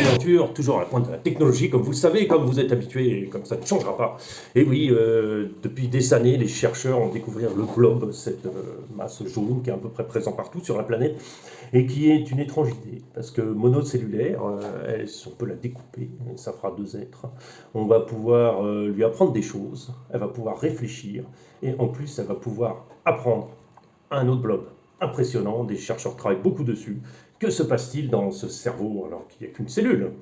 Aventure, toujours à la pointe de la technologie, comme vous le savez, comme vous êtes habitué, et comme ça ne changera pas. Et oui, depuis des années, les chercheurs ont découvert le globe, cette masse jaune qui est à peu près présente partout sur la planète, et qui est une étrange idée, parce que monocellulaire, on peut la découper, ça fera deux êtres. On va pouvoir lui apprendre des choses, elle va pouvoir réfléchir, et en plus, elle va pouvoir apprendre un autre blob impressionnant, des chercheurs travaillent beaucoup dessus. Que se passe-t-il dans ce cerveau alors qu'il n'y a qu'une cellule?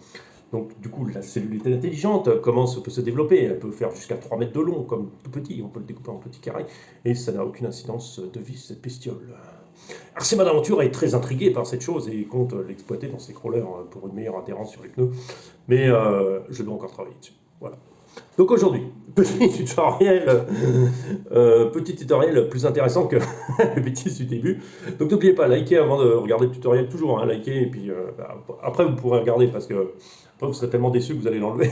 Donc du coup, la cellule est intelligente, comment ça peut se développer? Elle peut faire jusqu'à 3 mètres de long, comme tout petit, on peut le découper en petits carrés, et ça n'a aucune incidence de vie, cette bestiole. Arsène Aventure est très intrigué par cette chose et compte l'exploiter dans ses crawlers pour une meilleure adhérence sur les pneus, mais je dois encore travailler dessus. Voilà. Donc aujourd'hui, petit tutoriel plus intéressant que les bêtises du début. Donc n'oubliez pas, likez avant de regarder le tutoriel, toujours, hein, likez, et puis après vous pourrez regarder, parce que après vous serez tellement déçus que vous allez l'enlever.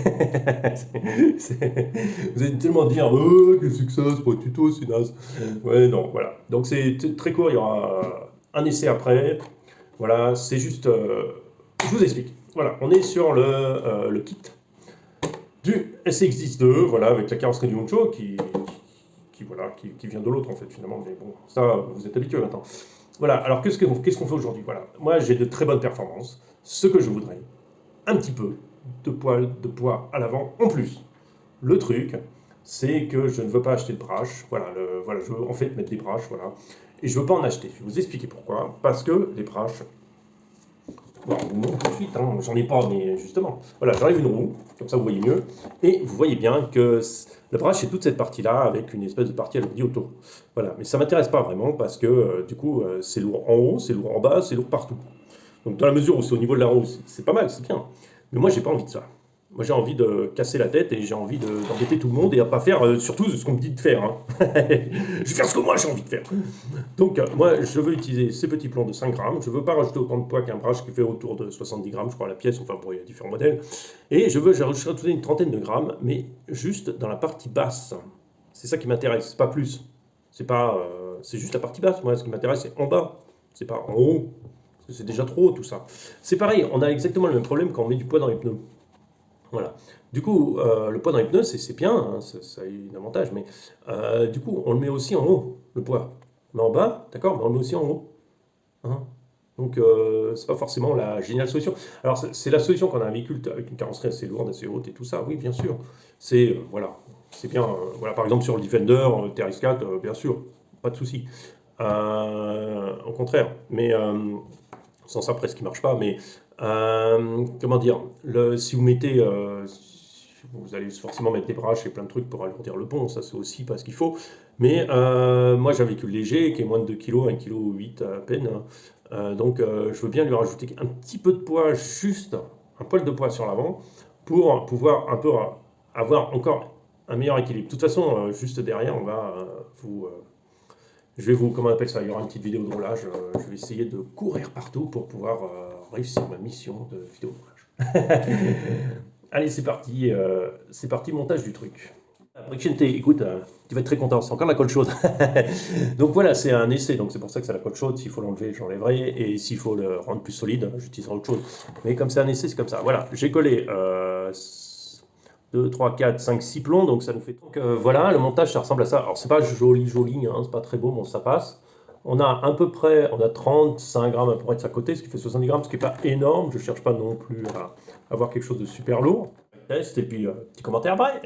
Vous allez tellement dire, oh, qu'est-ce que ça, c'est pas un tuto, c'est naze. Ouais, non, voilà. Donc c'est très court, il y aura un essai après. Voilà, c'est juste, je vous explique. Voilà, on est sur le kit du SX10-2, voilà, avec la carrosserie du Honcho qui vient de l'autre en fait finalement, mais bon, ça vous êtes habitués maintenant. Voilà, alors qu'est-ce qu'on fait aujourd'hui? Voilà, moi j'ai de très bonnes performances. Ce que je voudrais, un petit peu de poids à l'avant en plus. Le truc, c'est que je ne veux pas acheter de brache. Voilà, voilà, je veux en fait mettre des braches, voilà. Et je ne veux pas en acheter. Je vais vous expliquer pourquoi. Parce que les braches, bon, je vous montre tout de suite, hein, j'en ai pas, mais justement. Voilà, j'enlève une roue, comme ça vous voyez mieux. Et vous voyez bien que le brache, c'est toute cette partie-là, avec une espèce de partie alourdie autour. Voilà, mais ça ne m'intéresse pas vraiment, parce que du coup, c'est lourd en haut, c'est lourd en bas, c'est lourd partout. Donc dans la mesure où c'est au niveau de la roue, c'est pas mal, c'est bien. Mais moi, j'ai pas envie de ça. Moi, j'ai envie de casser la tête et j'ai envie d'embêter tout le monde et à pas faire surtout ce qu'on me dit de faire, hein. Je vais faire ce que moi j'ai envie de faire. Donc, moi, je veux utiliser ces petits plombs de 5 grammes. Je ne veux pas rajouter autant de poids qu'un brush qui fait autour de 70 grammes, je crois, à la pièce. Enfin, bon, il y a différents modèles. Et je veux rajouter une trentaine de grammes, mais juste dans la partie basse. C'est ça qui m'intéresse, pas plus. C'est juste la partie basse. Moi, ce qui m'intéresse, c'est en bas. C'est pas en haut. Parce que c'est déjà trop haut, tout ça. C'est pareil, on a exactement le même problème quand on met du poids dans les pneus. Voilà. Du coup, le poids dans les pneus, c'est bien, hein, ça a un avantage, mais du coup, on le met aussi en haut, le poids. On met en bas, d'accord, mais on le met aussi en haut, hein. Donc, c'est pas forcément la géniale solution. Alors, c'est la solution quand on a un véhicule avec une carrosserie assez lourde, assez haute et tout ça, oui, bien sûr. Voilà, c'est bien. Voilà, par exemple, sur le Defender, TRX4, bien sûr, pas de souci. Au contraire, mais sans ça, presque, il marche pas, mais comment dire, si vous mettez, vous allez forcément mettre des braches et plein de trucs pour alourdir le pont, ça c'est aussi pas ce qu'il faut. Mais moi j'ai un véhicule léger qui est moins de 2 kg, 1,8 kg à peine, hein. Donc je veux bien lui rajouter un petit peu de poids, juste un poil de poids sur l'avant, pour pouvoir un peu avoir encore un meilleur équilibre. De toute façon, juste derrière, on va je vais vous, comment on appelle ça, il y aura une petite vidéo de roulage. Je vais essayer de courir partout pour pouvoir réussir ma mission de vidéo de roulage. Allez, c'est parti, montage du truc. Bricente, écoute, tu vas être très content, c'est encore la colle chaude. Donc voilà, c'est un essai, donc c'est pour ça que c'est la colle chaude. S'il faut l'enlever, j'enlèverai, et s'il faut le rendre plus solide, j'utiliserai autre chose. Mais comme c'est un essai, c'est comme ça. Voilà, j'ai collé 2, 3, 4, 5, 6 plombs, donc ça nous fait... Donc voilà, le montage, ça ressemble à ça. Alors c'est pas joli, hein, c'est pas très beau, bon, ça passe. On a à peu près, on a 35 grammes à peu près de chaque côté, ce qui fait 70 grammes, ce qui n'est pas énorme. Je cherche pas non plus à avoir quelque chose de super lourd. Test, et puis petit commentaire après.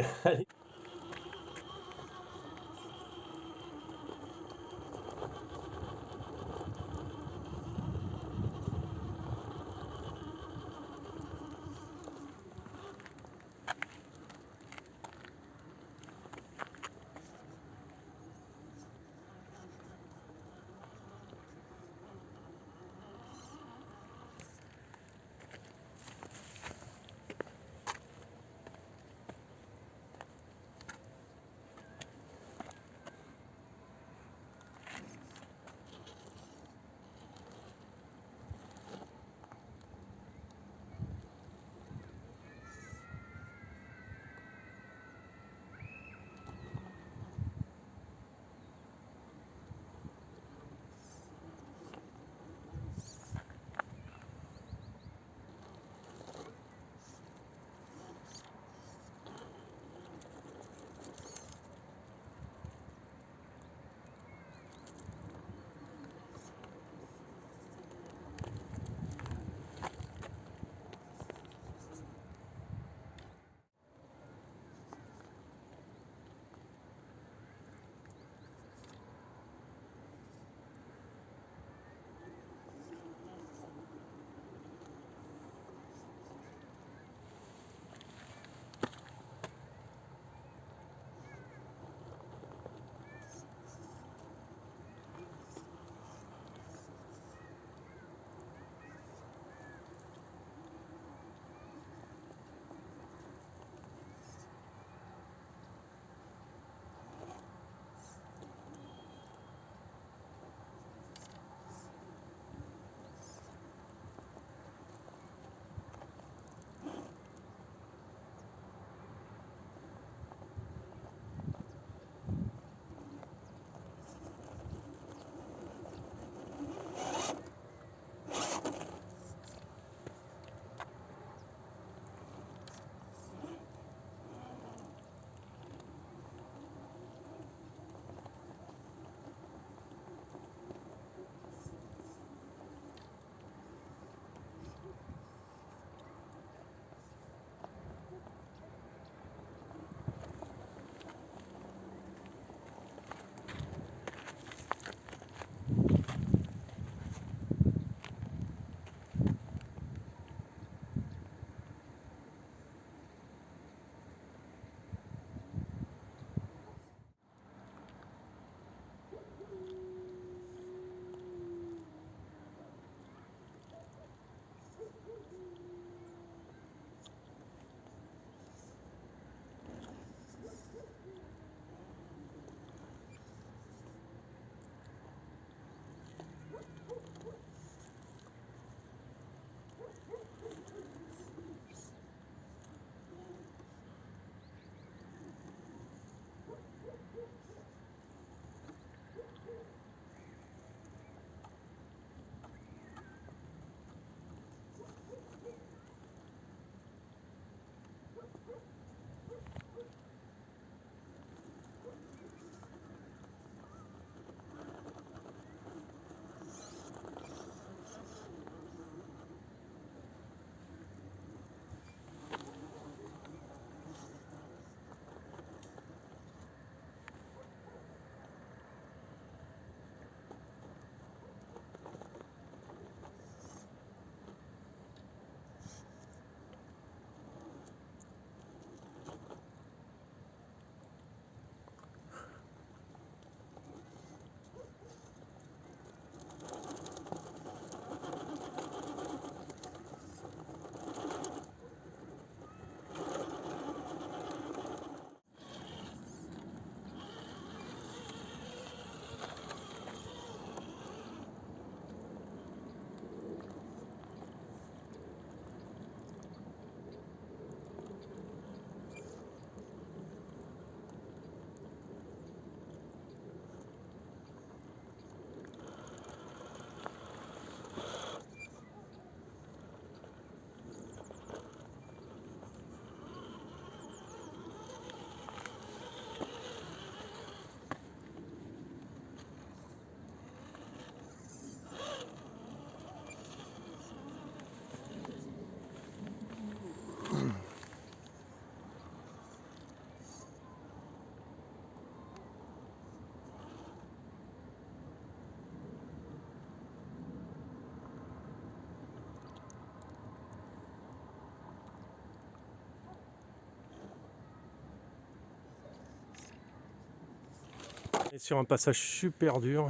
Et sur un passage super dur,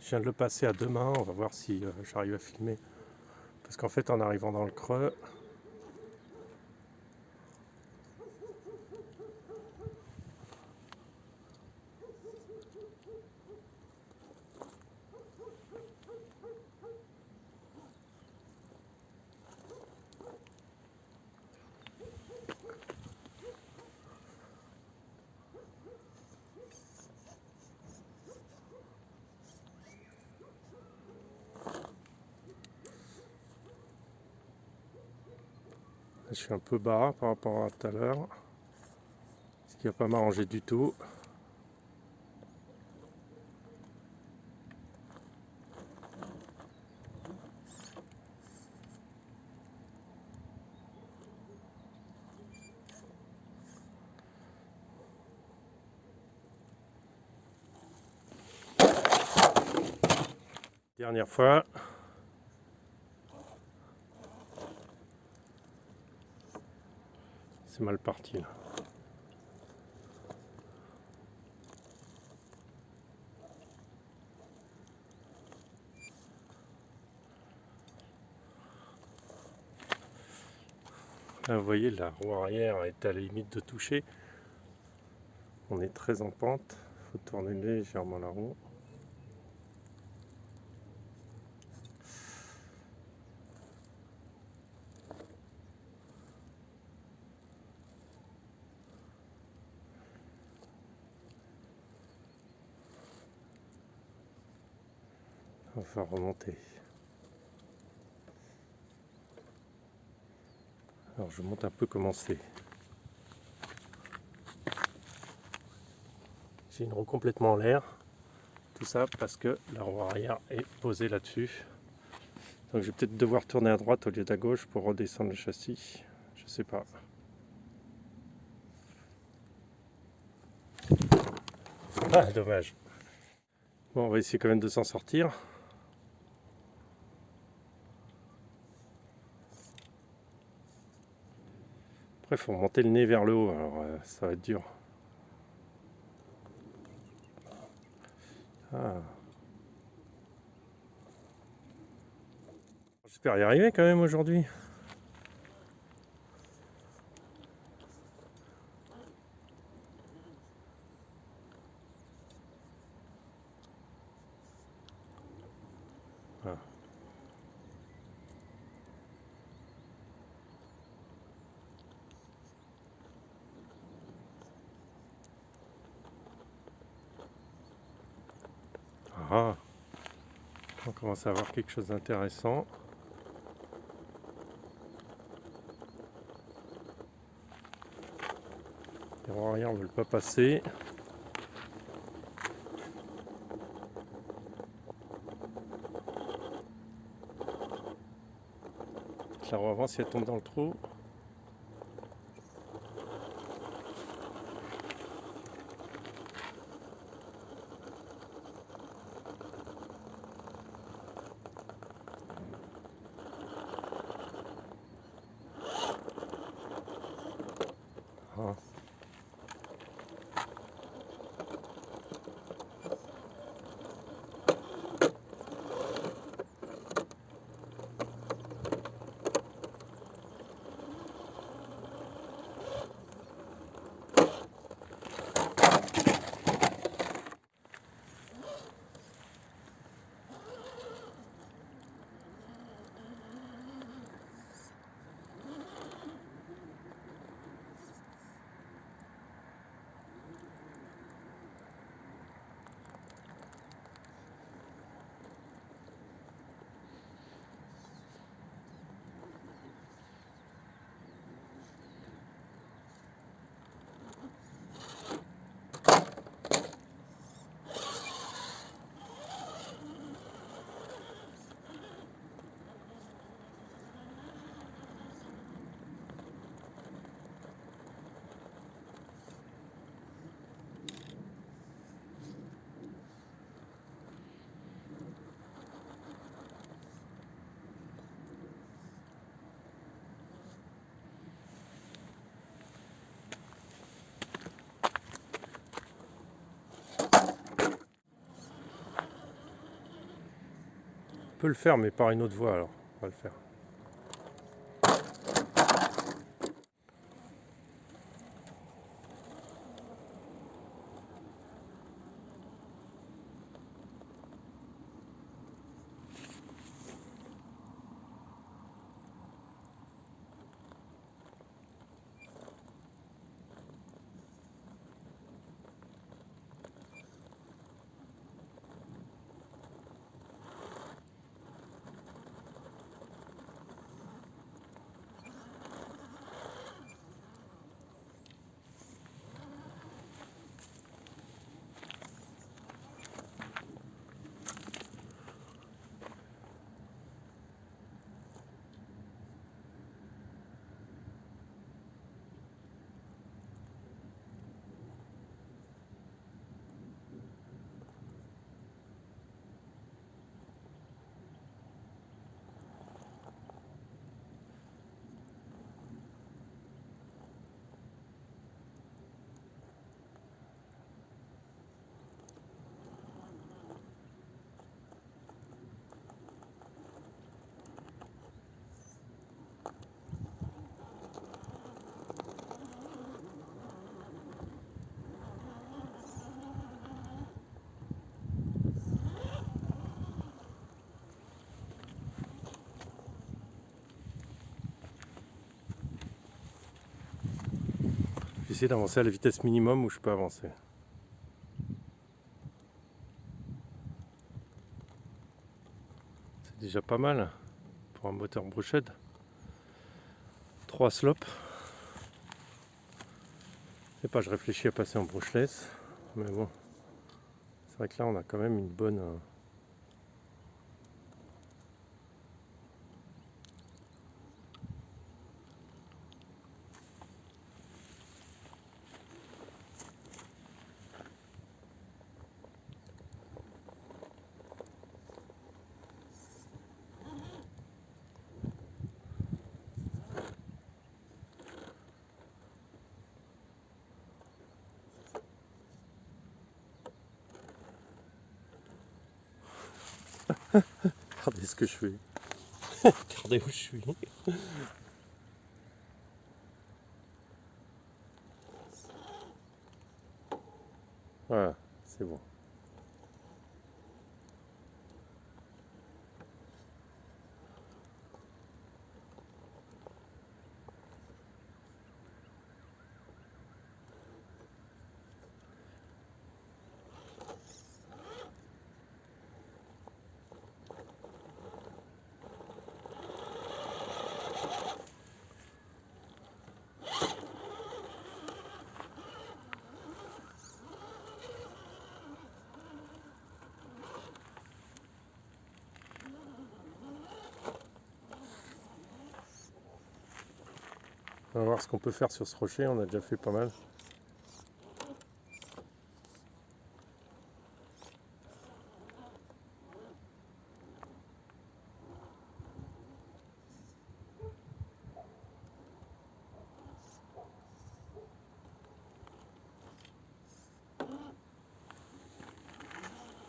je viens de le passer à 2 mains, on va voir si j'arrive à filmer. Parce qu'en fait en arrivant dans le creux, je suis un peu bas par rapport à tout à l'heure, ce qui va pas m'arranger du tout. Dernière fois. C'est mal parti là. Là, vous voyez, la roue arrière est à la limite de toucher. On est très en pente. Il faut tourner légèrement la roue. On va remonter. Alors je monte un peu comment c'est. J'ai une roue complètement en l'air. Tout ça parce que la roue arrière est posée là-dessus. Donc je vais peut-être devoir tourner à droite au lieu d'à gauche pour redescendre le châssis. Je sais pas. Ah, dommage. Bon, on va essayer quand même de s'en sortir. Après, il faut monter le nez vers le haut, alors ça va être dur. Ah. J'espère y arriver quand même aujourd'hui. Ah. Ah. On commence à avoir quelque chose d'intéressant. Les roues arrière ne veulent pas passer. La roue avant, si elle tombe dans le trou. Ah. peut le faire, mais par une autre voie, alors on va le faire. J'essaie d'avancer à la vitesse minimum où je peux avancer. C'est déjà pas mal pour un moteur brochette. 3 slopes. Je sais pas, je réfléchis à passer en brushless, mais bon, c'est vrai que là on a quand même une bonne... Regardez ce que je fais. Regardez où je suis. Voilà, c'est bon. On va voir ce qu'on peut faire sur ce rocher, on a déjà fait pas mal.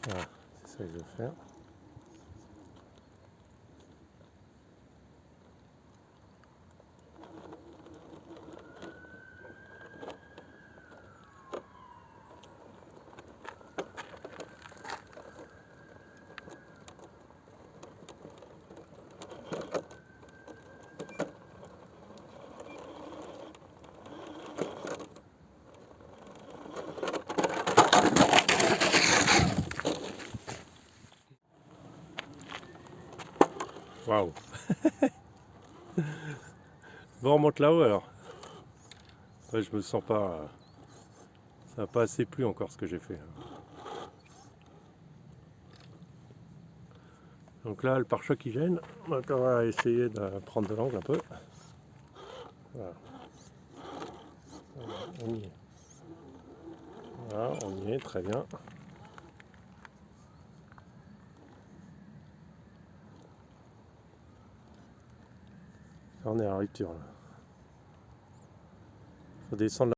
Voilà, c'est ça que je vais faire. Waouh. Bon, on remonte là-haut alors. Ouais, je me sens pas... ça n'a pas assez plu encore ce que j'ai fait. Donc là, le pare-choc qui gêne. Donc on va essayer de prendre de l'angle un peu. Voilà. On y est. Voilà, on y est, très bien. Là, on est à la rupture. Là. Faut descendre.